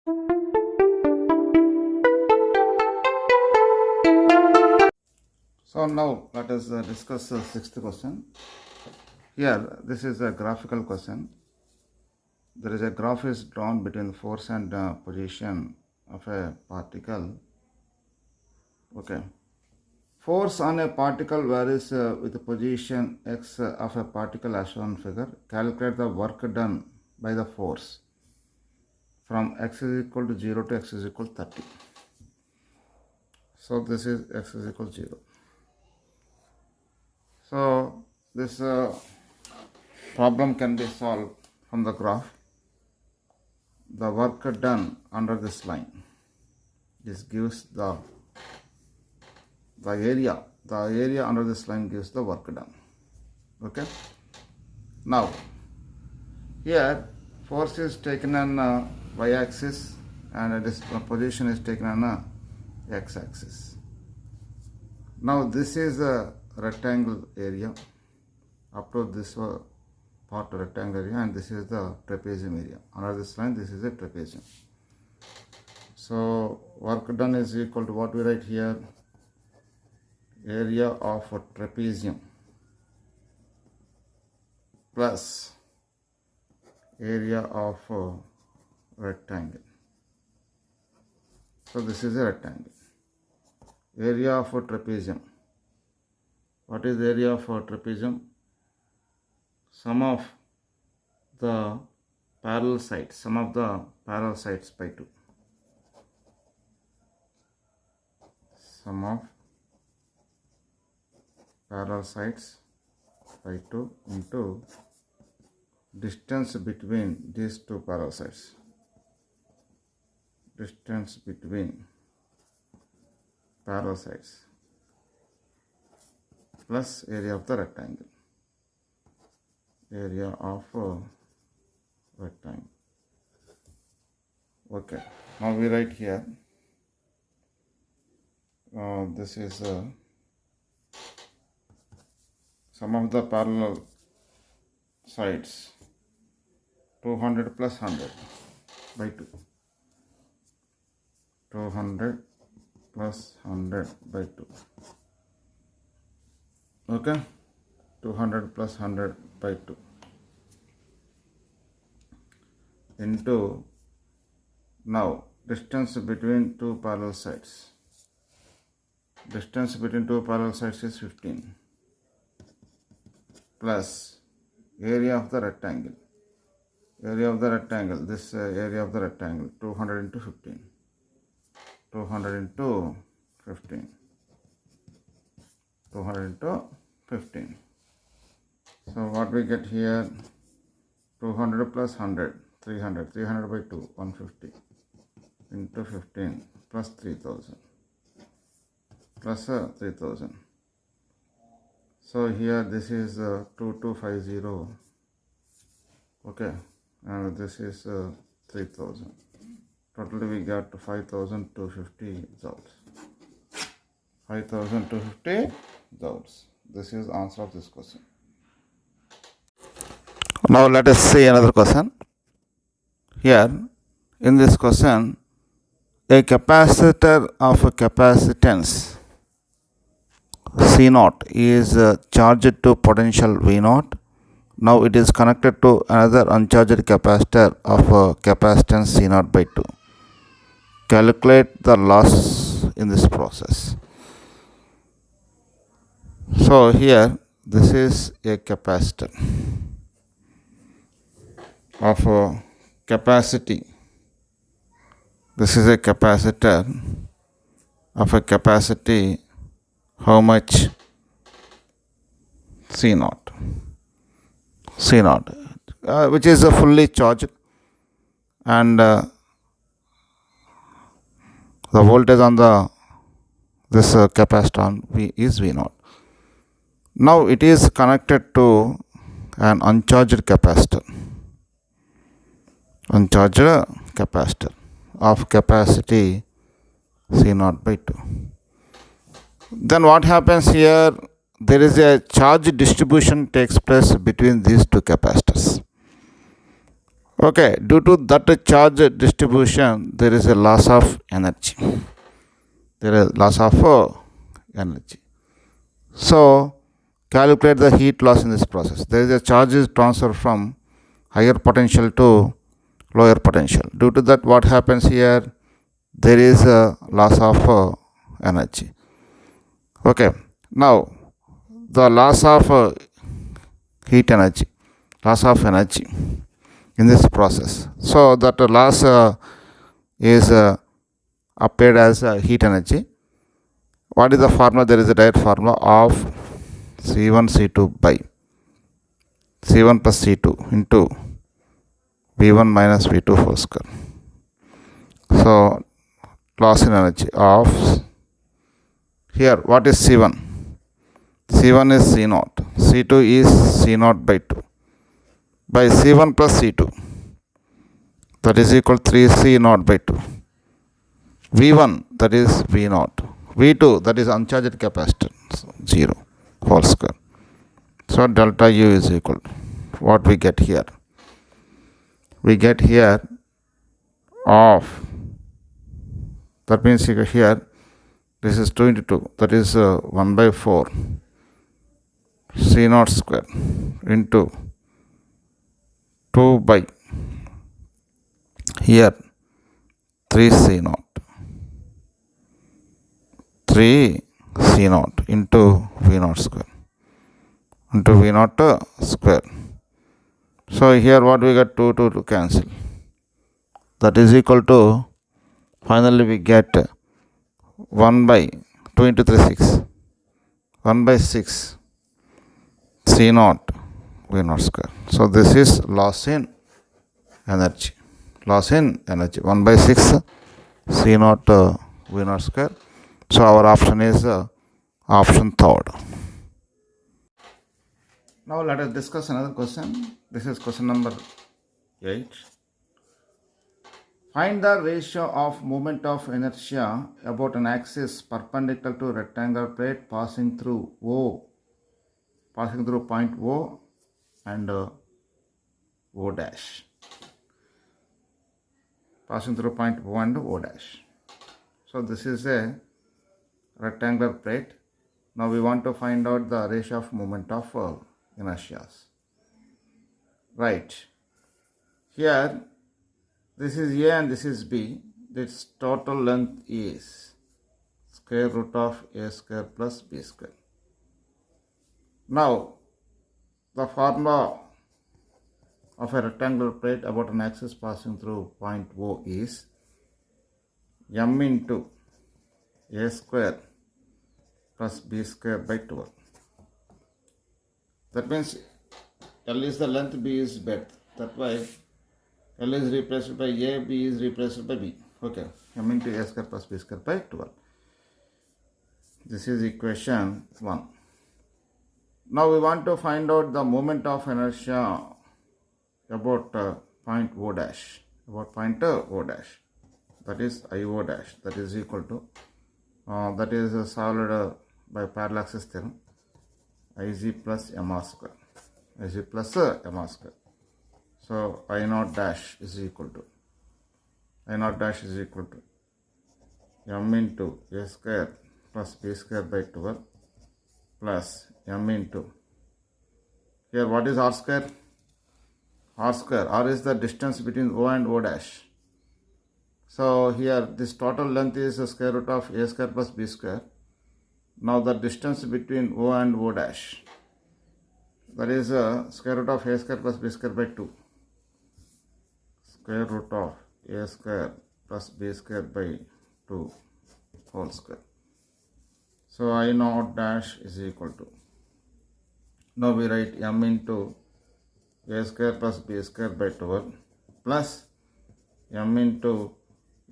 So now let us discuss the sixth question. Here, this is a graphical question. There is a graph is drawn between the force and position of a particle. Okay. Force on a particle varies with the position x of a particle as shown in figure. Calculate the work done by the force from x is equal to 0 to x is equal to 30. So this is x is equal to 0. So this problem can be solved from the graph. The work done under this line, this gives the area under this line gives the work done. Okay. Now here force is taken on y-axis and this position is taken on x-axis. Now this is a rectangle area up to this part rectangle area, and this is the trapezium area. Under this line, this is a trapezium. So work done is equal to what we write here, area of a trapezium plus area of a rectangle. So this is a rectangle. Area of a trapezium. What is the area of a trapezium? Sum of the parallel sides by 2. Sum of parallel sides by 2 into distance between these two parallel sides. Distance between parallel sides plus area of the rectangle. Area of rectangle. Okay. Now we write here. This is sum of the parallel sides. 200 plus 100 by 2. 200 plus 100 by 2. Okay. 200 plus 100 by 2 into now distance between two parallel sides. Distance between two parallel sides is 15 plus area of the rectangle. Area of the rectangle, this area of the rectangle, 200 into 15. 200 into 15. 200 into 15. So what we get here, 200 plus 100, 300, 300 by 2, 150 into 15 plus 3000 plus 3000. So here this is 2250, okay, and this is 3000. Totally we got 5250 joules. 5250 joules. This is the answer of this question. Now let us see another question. Here in this question, a capacitor of a capacitance C0 is charged to potential V0. Now it is connected to another uncharged capacitor of a capacitance C0 by 2. Calculate the loss in this process. So here this is a capacitor of a capacity. This is a capacitor of a capacity, how much? C0. C0, which is fully charged, and the voltage on this capacitor is V0. Now it is connected to an uncharged capacitor. Uncharged capacitor of capacity C0 by 2. Then what happens here? There is a charge distribution takes place between these two capacitors. Okay, due to that charge distribution, there is a loss of energy. There is loss of energy. So, calculate the heat loss in this process. There is a charge is transfer from higher potential to lower potential. Due to that, what happens here? There is a loss of energy. Okay, now the loss of heat energy, loss of energy in this process. So that loss is appeared as heat energy. What is the formula? There is a direct formula of C1 C2 by C1 plus C2 into V1 minus V2 whole square. So loss in energy of here, what is C1? C1 is C0, C2 is C0 by 2 by C1 plus C2, that is equal to 3C0 by 2. V1, that is V0. V2, that is uncharged capacitance, 0 whole square. So delta U is equal to what we get here. We get here of, that means here this is 2 into 2, that is 1 by 4 C0 square into 2 by here 3 C0 into V0 square into V0 square. So here what we get, 2 to cancel, that is equal to, finally we get 1 by 2 into 3 6, 1 by 6 C0 V0 square. So this is loss in energy, 1 by 6 C0 V0 square. So our option is option third. Now let us discuss another question. This is question number 8. Find the ratio of moment of inertia about an axis perpendicular to rectangular plate passing through point O and O dash. Passing through point O and O dash. So this is a rectangular plate. Now we want to find out the ratio of moment of inertias. Right. Here, this is A and this is B. Its total length is square root of A square plus B square. Now, the formula of a rectangular plate about an axis passing through point O is m into A square plus B square by 12. That means L is the length, B is breadth. That's why L is replaced by A, B is replaced by B. Okay, m into A square plus B square by 12. This is equation 1. Now we want to find out the moment of inertia about point O dash. That is IO dash. That is equal to, that is solved by parallaxis theorem, Ig plus MR square. So I naught dash is equal to m into A square plus B square by 12 plus m into, here what is R square? R is the distance between O and O dash. So here this total length is the square root of A square plus B square. Now the distance between O and O dash, that is square root of A square plus B square by 2. Square root of A square plus B square by 2 whole square. So I naught dash is equal to, now we write m into A square plus B square by 12 plus m into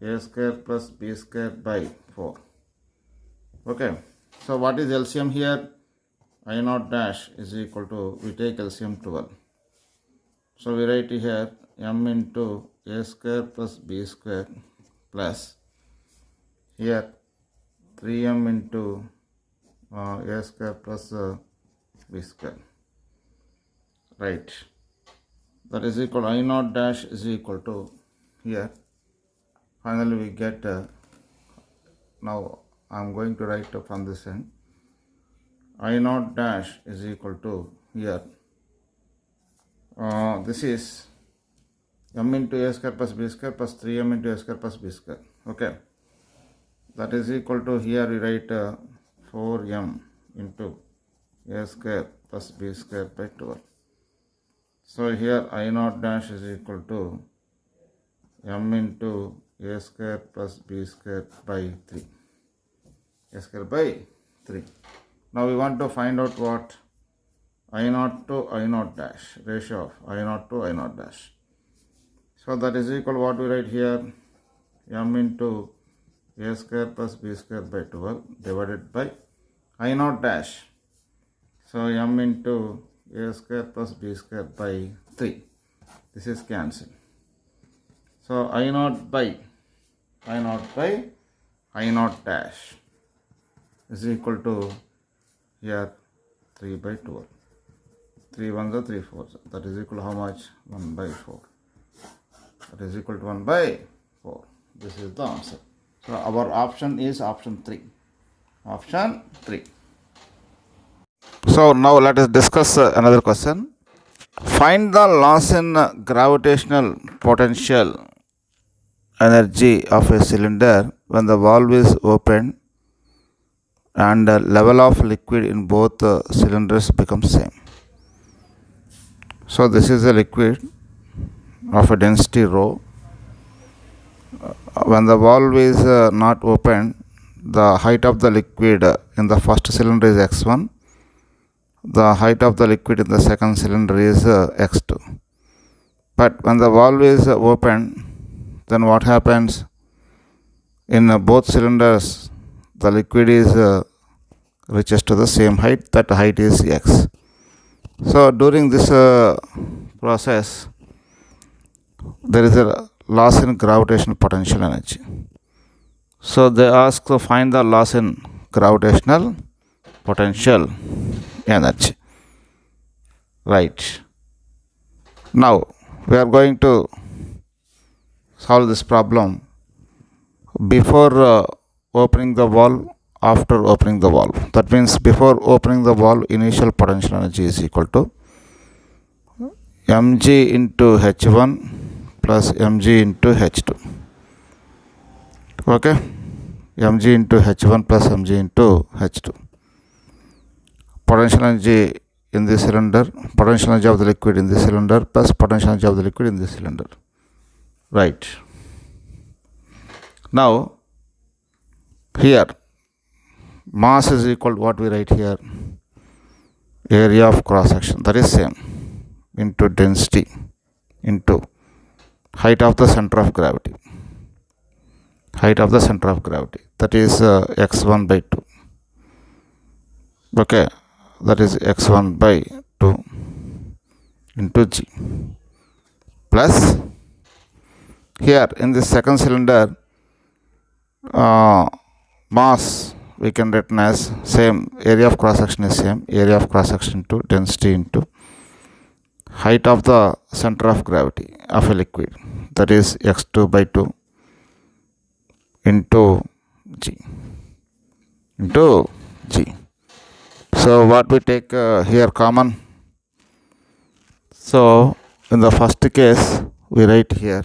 A square plus B square by 4. Okay, so what is LCM here? I naught dash is equal to, we take LCM 12. So we write here m into A square plus B square plus here 3m into A square plus B square. Right. that is equal I naught dash is equal to here. Finally we get now I am going to write from this end. I naught dash is equal to here. This is m into a square plus b square plus 3m into a square plus b square. Okay. That is equal to here we write 4m into a square plus b square by 12. So here I naught dash is equal to m into a square plus b square by 3. A square by 3. Now we want to find out what I naught to I naught dash, ratio of I naught to I naught dash. So that is equal to what we write here, m into a square plus b square by 12 divided by I naught dash. So m into a square plus b square by 3. This is cancelled. So I naught I naught dash is equal to here 3 by 12. 3 ones are 3 fours. That is equal to how much? 1 by 4. That is equal to 1 by 4. This is the answer. So our option is option 3. Option 3. So now let us discuss another question. Find the loss in gravitational potential energy of a cylinder when the valve is opened and the level of liquid in both cylinders becomes same. So this is a liquid of a density rho. When the valve is not opened, the height of the liquid in the first cylinder is x1. The height of the liquid in the second cylinder is x2. But when the valve is opened, then what happens? In both cylinders, the liquid is reaches to the same height. That height is x. So during this process, there is a loss in gravitational potential energy. So they ask to find the loss in gravitational potential energy. Right. Now we are going to solve this problem before opening the valve, after opening the valve. That means before opening the valve, initial potential energy is equal to mg into h1 plus mg into h2. Okay, mg into h1 plus mg into h2. Potential energy in this cylinder, potential energy of the liquid in this cylinder plus potential energy of the liquid in this cylinder. Right. Now here mass is equal to what we write here, area of cross section, that is same, into density into height of the center of gravity. Height of the center of gravity, that is x1 by 2. Okay, that is x1 by 2 into g plus here in this second cylinder mass we can written as same, area of cross section is same, area of cross section into density into height of the center of gravity of a liquid, that is x2 by 2 into g. So what we take here common. So in the first case we write here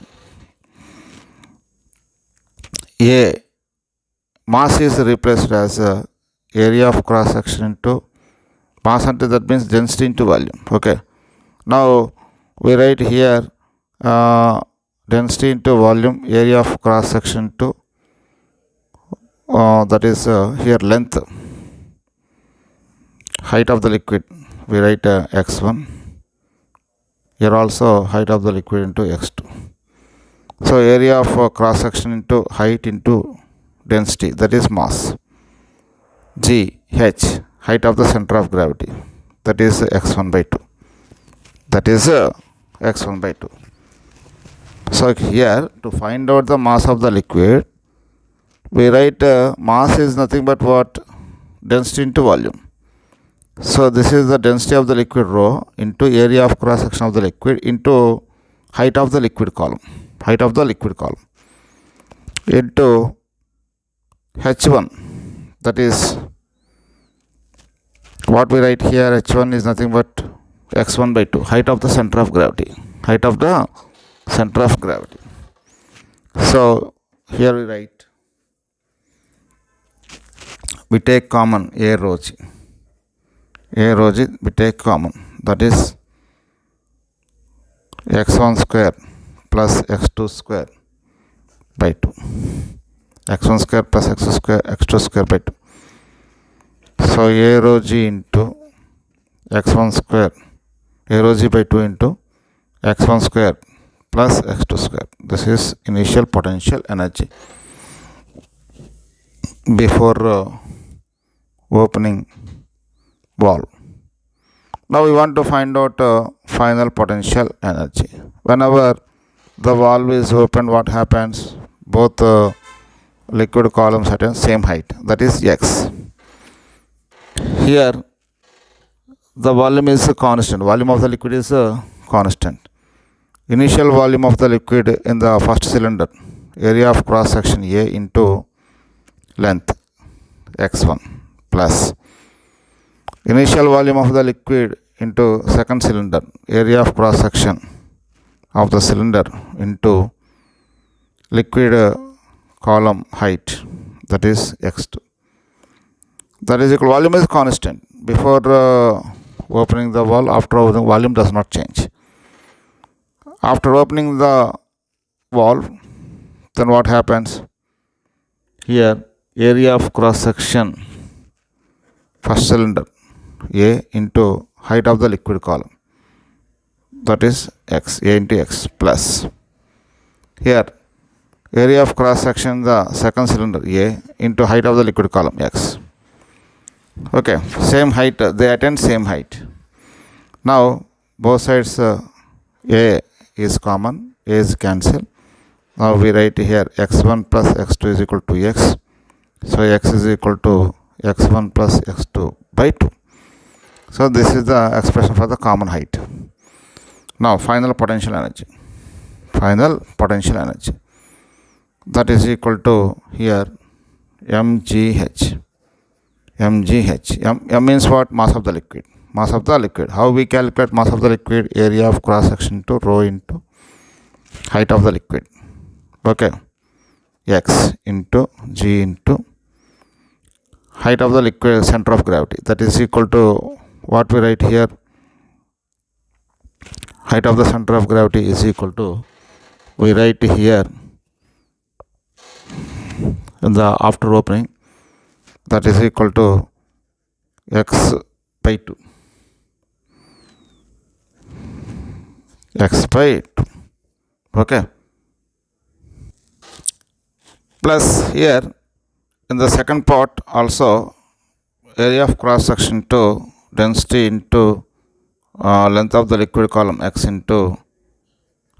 A mass is replaced as area of cross section into mass, into that means density into volume. Okay, now we write here density into volume, area of cross section to that is here length, height of the liquid we write x1, here also height of the liquid into x2. So area of cross section into height into density, that is mass. G, h, height of the center of gravity, that is x1 by 2. That is x1 by 2. So here to find out the mass of the liquid, we write mass is nothing but what? Density into volume. Density into volume, that is x1 by 2. X1 by 2 into 2 into 10 to the power minus 3 into 10 to the power minus 6 into 10 to the power minus 4. So here to find out the mass of the liquid, we write mass is nothing but what? Density into volume. So this is the density of the liquid rho into area of cross section of the liquid into height of the liquid column, into H1, that is what we write here. H1 is nothing but x1 by 2, height of the center of gravity. So here we take common a rho g, we take common, that is x1 square plus x2 square by 2, x1 square plus x2 square by 2. So a rho g into x1 square, a rho g by 2 into x1 square plus x2 square. This is initial potential energy before opening valve. Now we want to find out final potential energy. Whenever the valve is opened, what happens? Both liquid columns attain same height, that is x. Here the volume is constant, volume of the liquid is constant. Initial volume of the liquid in the first cylinder, area of cross section A into length x1 plus initial volume of the liquid into second cylinder, area of cross section of the cylinder into liquid column height, that is x2. That is equal, volume is constant before opening the valve. After opening, volume does not change. After opening the valve, then what happens? Here area of cross section first cylinder A into height of the liquid column, that is x, A into x, plus here area of cross section the second cylinder A into height of the liquid column x. Okay, same height, they attain same height. Now both sides A is common, A is cancelled. Now we write here x1 plus x2 is equal to x. So x is equal to x1 plus x2 by 2. So this is the expression for the common height. Now final potential energy, that is equal to here mgh. M means what? Mass of the liquid. How we calculate mass of the liquid? Area of cross section to rho into height of the liquid. Okay, x into g into height of the liquid center of gravity, that is equal to what we write here. Height of the center of gravity is equal to, we write here in the after opening, that is equal to x by 2. Okay, plus here in the second part also, area of cross section to density into length of the liquid column x into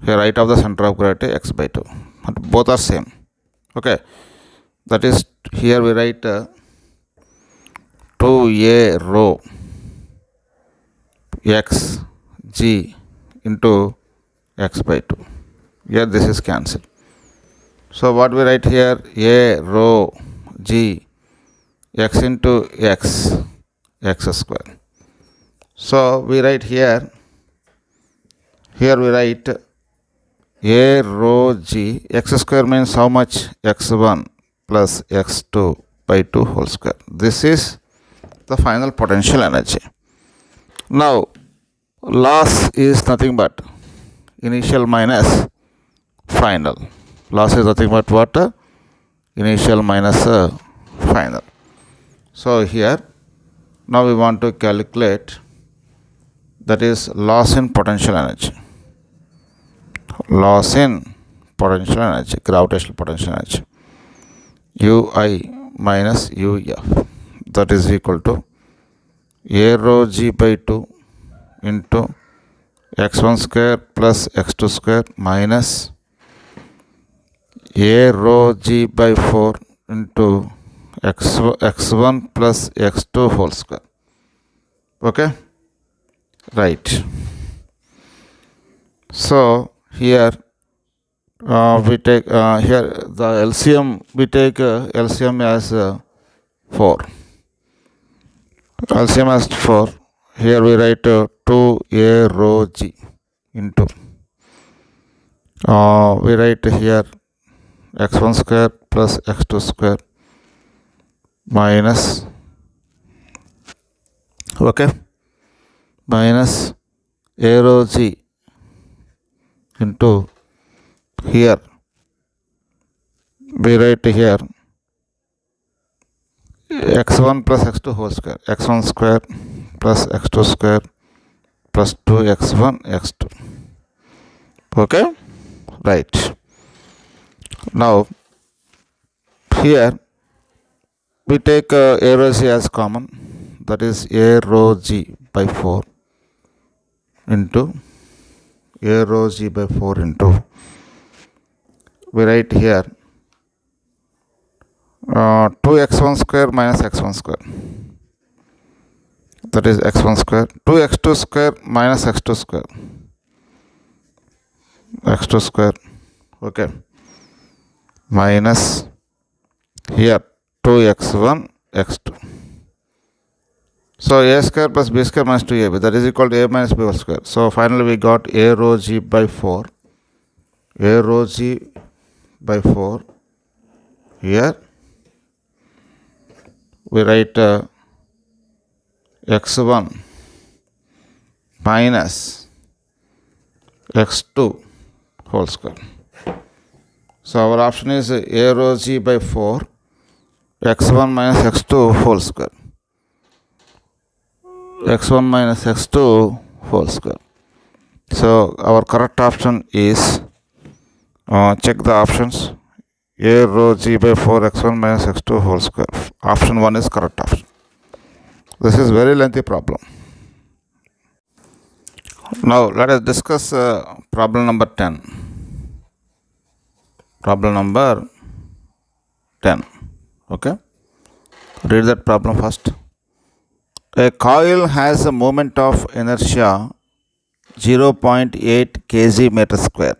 here height of the center of gravity x by 2. Both are same. Okay, that is here we write 2a rho x g into x by 2. Here this is cancelled. So what we write here? A rho g x into x square. So we write here we write a rho g x square means how much? x1 plus x2 by 2 whole square. This is the final potential energy. Now loss is nothing but initial minus final. Loss is nothing but what? Initial minus final. So here now we want to calculate, that is loss in potential energy. Gravitational potential energy, ui minus uf, that is equal to a rho g by 2 into x1 square plus x2 square minus a rho g by 4 into x1 plus x2 whole square. Okay, right. So here we take here the LCM, we take LCM as 4. LCM as 4. Here we write 2a rho g into we write here x1 square plus x2 square minus, okay, minus a rho g into here we write here x1 plus x2 whole square, x1 square plus x2 square plus 2x1 x2. Okay, right. Now here we take a rho g as common, that is a rho g by 4 into a rho g by 4 into we write here 2x1 square minus x1 square, that is x1 square, 2x2 square minus x2 square, x2 square, okay, minus here 2x1 x2. So a square plus b square minus 2ab, that is equal to a minus b whole square. So finally we got a rho g by 4, a rho g by 4. Here we write x1 minus x2 whole square. So our option is a rho g by 4, x1 minus x2 whole square, x1 minus x2 whole square. So our correct option is, check the options, a rho g by 4 x1 minus x2 whole square. Option 1 is correct option. This is very lengthy problem. Now let us discuss problem number 10. Problem number 10. Okay, read that problem first. A coil has a moment of inertia 0.8 kg meter square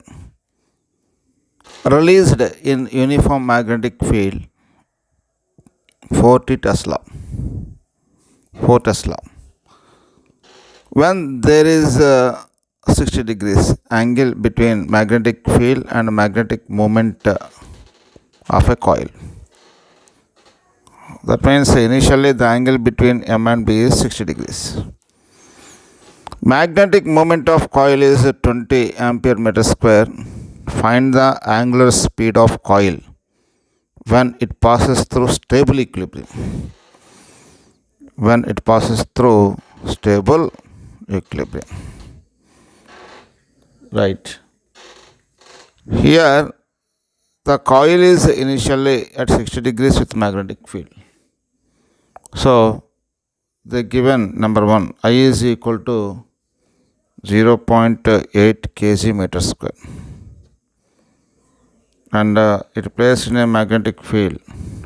released in uniform magnetic field 4 Tesla. When there is a 60 degrees angle between magnetic field and magnetic moment of a coil. That means initially the angle between M and B is 60 degrees. Magnetic moment of coil is 20 ampere meter square. Find the angular speed of coil when it passes through stable equilibrium. When it passes through stable equilibrium. Right. Here the coil is initially at 60 degrees with magnetic field. So the given number 1, I is equal to 0.8 kg meter square, and it placed in a magnetic field,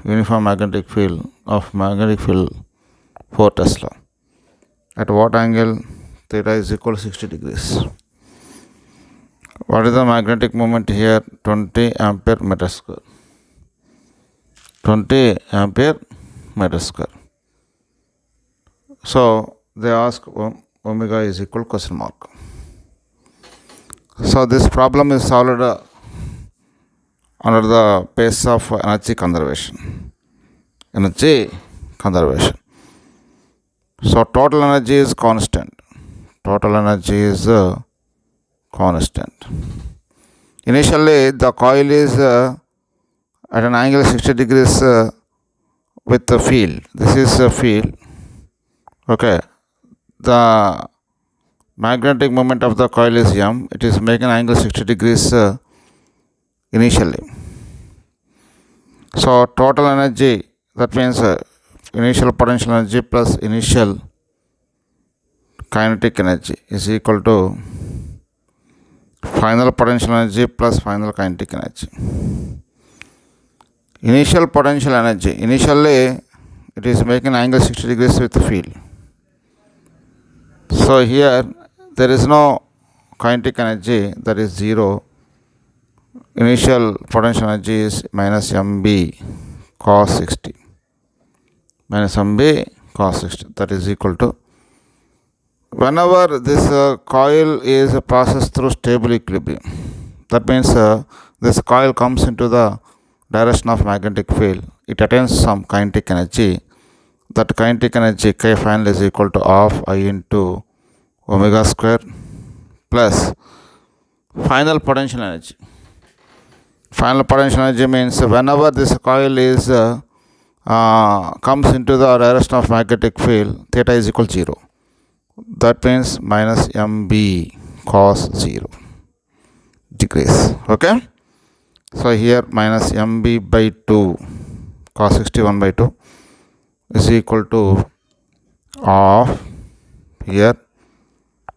uniform magnetic field of magnetic field 4 Tesla. At what angle? Theta is equal to 60 degrees. What is the magnetic moment here? 20 ampere meter square. 20 ampere meter square. So they ask omega is equal question mark. So this problem is solved under the pace of energy conservation. So total energy is constant. Initially the coil is at an angle 60 degrees with the field. This is a field. Okay. The magnetic moment of the coil is M. It is making angle 60 degrees initially. So total energy, that means initial potential energy plus initial kinetic energy is equal to final potential energy plus final kinetic energy. Initial potential energy, initially it is making angle 60 degrees with the field. So here there is no kinetic energy, that is 0. Initial potential energy is minus mb cos 60. Minus mb cos 60, that is equal to, whenever this coil is passed through stable equilibrium, that means this coil comes into the direction of magnetic field, it attains some kinetic energy. That kinetic energy K final is equal to half I into omega square plus final potential energy. Final potential energy means whenever this coil is comes into the direction of magnetic field, theta is equal to 0. That means minus mb cos 0 degrees. Okay. So here minus mb by 2 cos 61 by 2 is equal to half here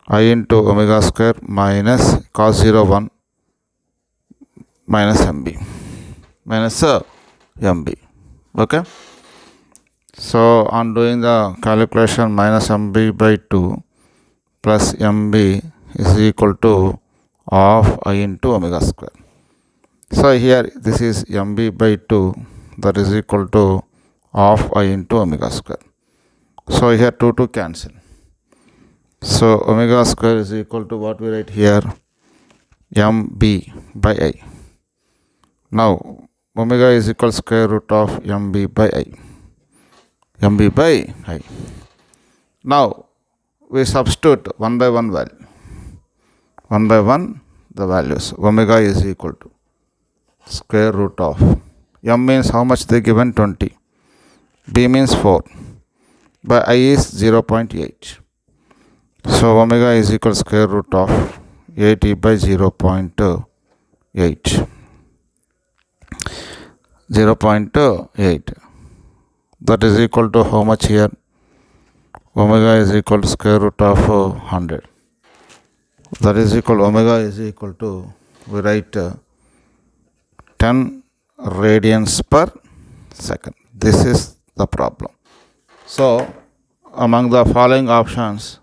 I into omega square minus cos 0 1 minus mb minus mb. Okay. So on doing the calculation, minus mb by 2 plus mb is equal to half I into omega square. So here this is mb by 2, that is equal to half I into omega square. So here 2 to cancel. So omega square is equal to what we write here, mb by I. Now omega is equal to square root of mb by I. mb by I. Now we substitute 1 by 1 value. 1 by 1 the values. Omega is equal to square root of, m means how much they given, 20. B means 4. By I is 0.8. So omega is equal to square root of 80 by 0.8. 0.8. That is equal to how much here? Omega is equal to square root of 100. That is equal, omega is equal to, we write 10 radians per second. This is the problem. So among the following options,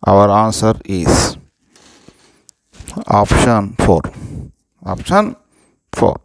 our answer is option 4. Option 4.